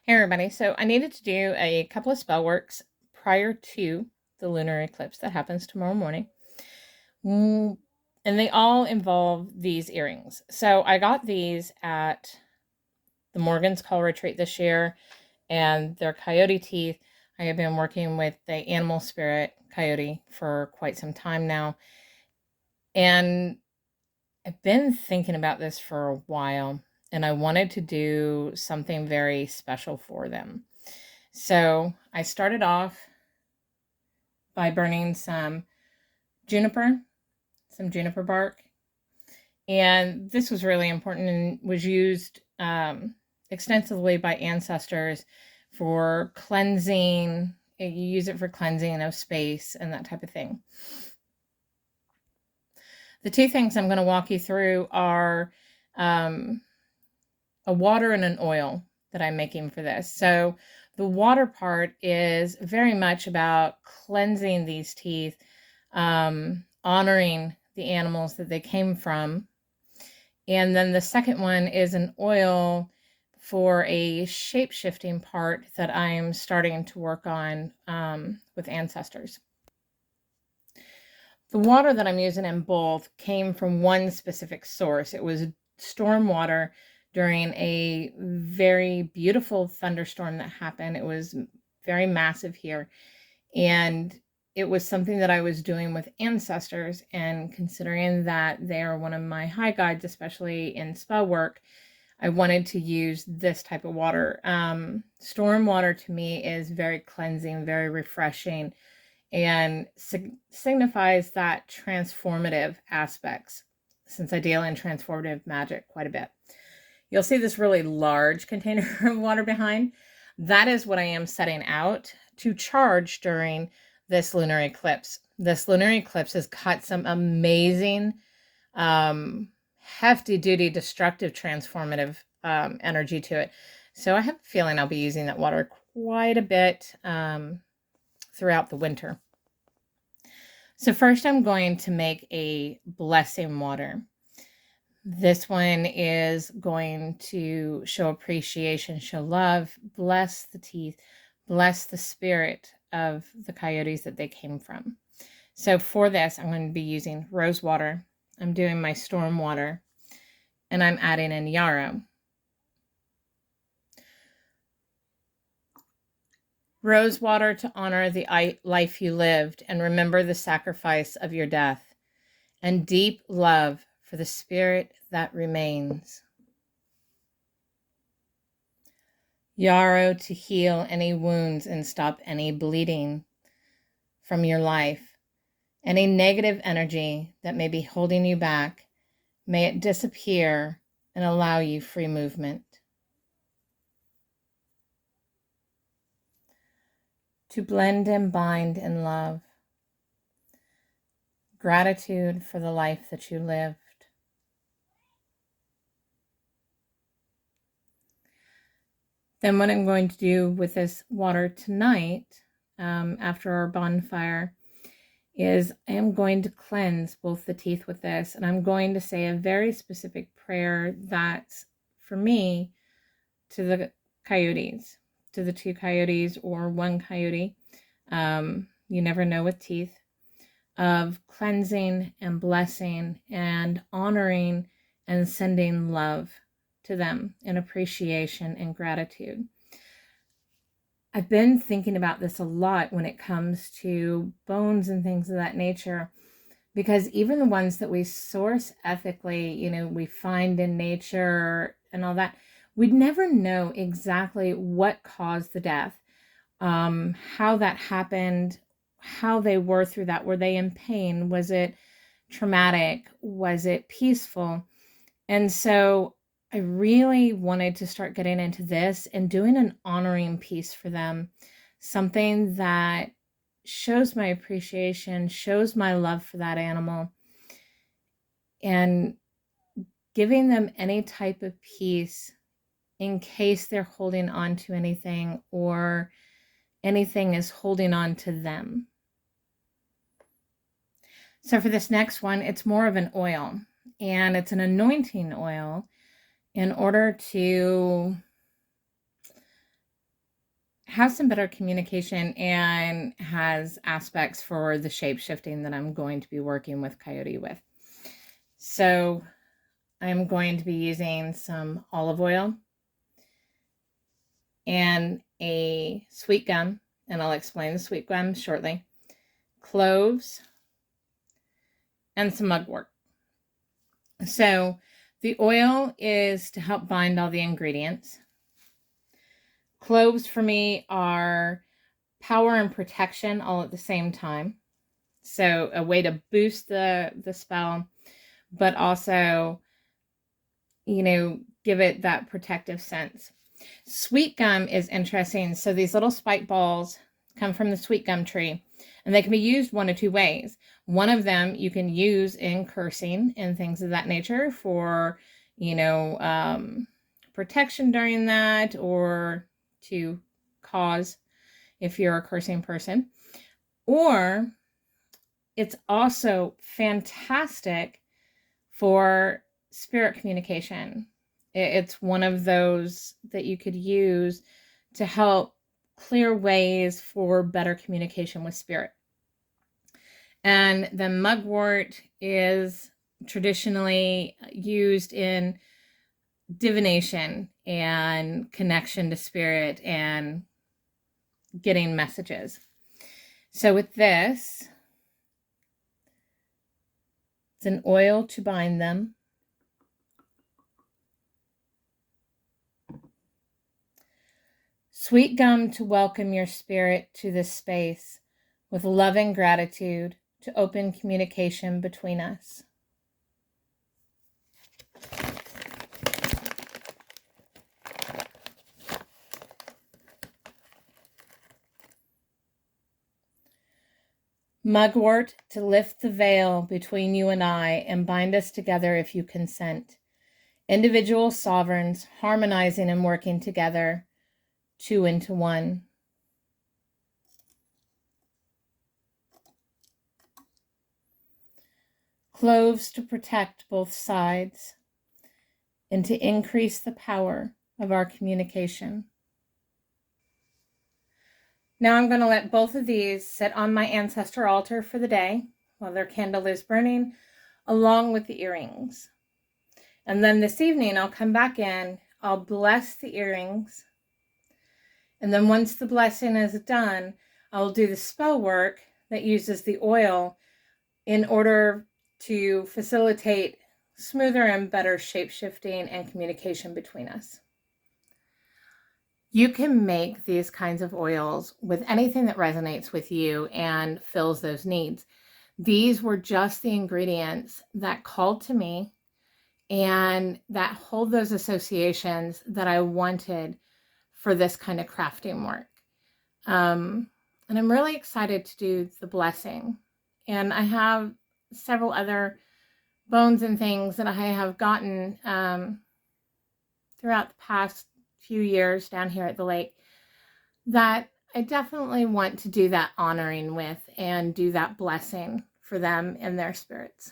Hey everybody, so I needed to do a couple of spell works prior to the lunar eclipse that happens tomorrow morning. And they all involve these earrings. So I got these at the Morgan's Call Retreat this year, and they're coyote teeth. I have been working with the animal spirit coyote for quite some time now. And I've been thinking about this for a while, and I wanted to do something very special for them. So I started off by burning some juniper, some juniper bark. And this was really important and was used extensively by ancestors for cleansing. You use it for cleansing of space and that type of thing. The two things I'm going to walk you through are a water and an oil that I'm making for this. So the water part is very much about cleansing these teeth, honoring the animals that they came from. And then the second one is an oil for a shape-shifting part that I'm starting to work on with ancestors. The water that I'm using in both came from one specific source. It was storm water during a very beautiful thunderstorm that happened. It was very massive here. And it was something that I was doing with ancestors, and considering that they are one of my high guides, especially in spell work, I wanted to use this type of water. Storm water to me is very cleansing, very refreshing, and signifies that transformative aspects, since I deal in transformative magic quite a bit. You'll see this really large container of water behind. That is what I am setting out to charge during this lunar eclipse. This lunar eclipse has got some amazing, hefty duty, destructive, transformative energy to it. So I have a feeling I'll be using that water quite a bit throughout the winter. So first I'm going to make a blessing water. This one is going to show appreciation, show love, bless the teeth, bless the spirit of the coyotes that they came from. So for this, I'm going to be using rose water. I'm doing my storm water, and I'm adding in yarrow. Rose water to honor the life you lived and remember the sacrifice of your death, and deep love for the spirit that remains. Yarrow to heal any wounds and stop any bleeding from your life. Any negative energy that may be holding you back, may it disappear and allow you free movement. To blend and bind in love. Gratitude for the life that you lived. Then what I'm going to do with this water tonight, after our bonfire, is I am going to cleanse both the teeth with this, and I'm going to say a very specific prayer that's, for me, to the coyotes, to the two coyotes or one coyote. You never know with teeth. Of cleansing and blessing and honoring and sending love to them in appreciation and gratitude. I've been thinking about this a lot when it comes to bones and things of that nature, because even the ones that we source ethically, we find in nature and all that, we'd never know exactly what caused the death, how that happened, how they were through that. Were they in pain? Was it traumatic? Was it peaceful? And so I really wanted to start getting into this and doing an honoring piece for them, something that shows my appreciation, shows my love for that animal, and giving them any type of peace in case they're holding on to anything or anything is holding on to them. So for this next one, it's more of an oil, and it's an anointing oil in order to have some better communication and has aspects for the shape shifting that I'm going to be working with Coyote with. So I'm going to be using some olive oil and a sweet gum, and I'll explain the sweet gum shortly, cloves, and some mugwort. So the oil is to help bind all the ingredients. Cloves for me are power and protection all at the same time. So a way to boost the spell, but also, you know, give it that protective sense. Sweet gum is interesting. So these little spike balls come from the sweet gum tree, and they can be used one of two ways. One of them you can use in cursing and things of that nature for, you know, protection during that, or to cause if you're a cursing person. Or it's also fantastic for spirit communication. It's one of those that you could use to help clear ways for better communication with spirit. And the mugwort is traditionally used in divination and connection to spirit and getting messages. So with this, it's an oil to bind them. Sweet gum to welcome your spirit to this space with love and gratitude to open communication between us. Mugwort to lift the veil between you and I and bind us together if you consent. Individual sovereigns harmonizing and working together, two into one. Cloves to protect both sides and to increase the power of our communication. Now I'm going to let both of these sit on my ancestor altar for the day while their candle is burning, along with the earrings. And then this evening I'll come back in, I'll bless the earrings, and then once the blessing is done, I'll do the spell work that uses the oil in order to facilitate smoother and better shape-shifting and communication between us. You can make these kinds of oils with anything that resonates with you and fills those needs. These were just the ingredients that called to me and that hold those associations that I wanted for this kind of crafting work. And I'm really excited to do the blessing. And I have several other bones and things that I have gotten throughout the past few years down here at the lake that I definitely want to do that honoring with and do that blessing for them and their spirits.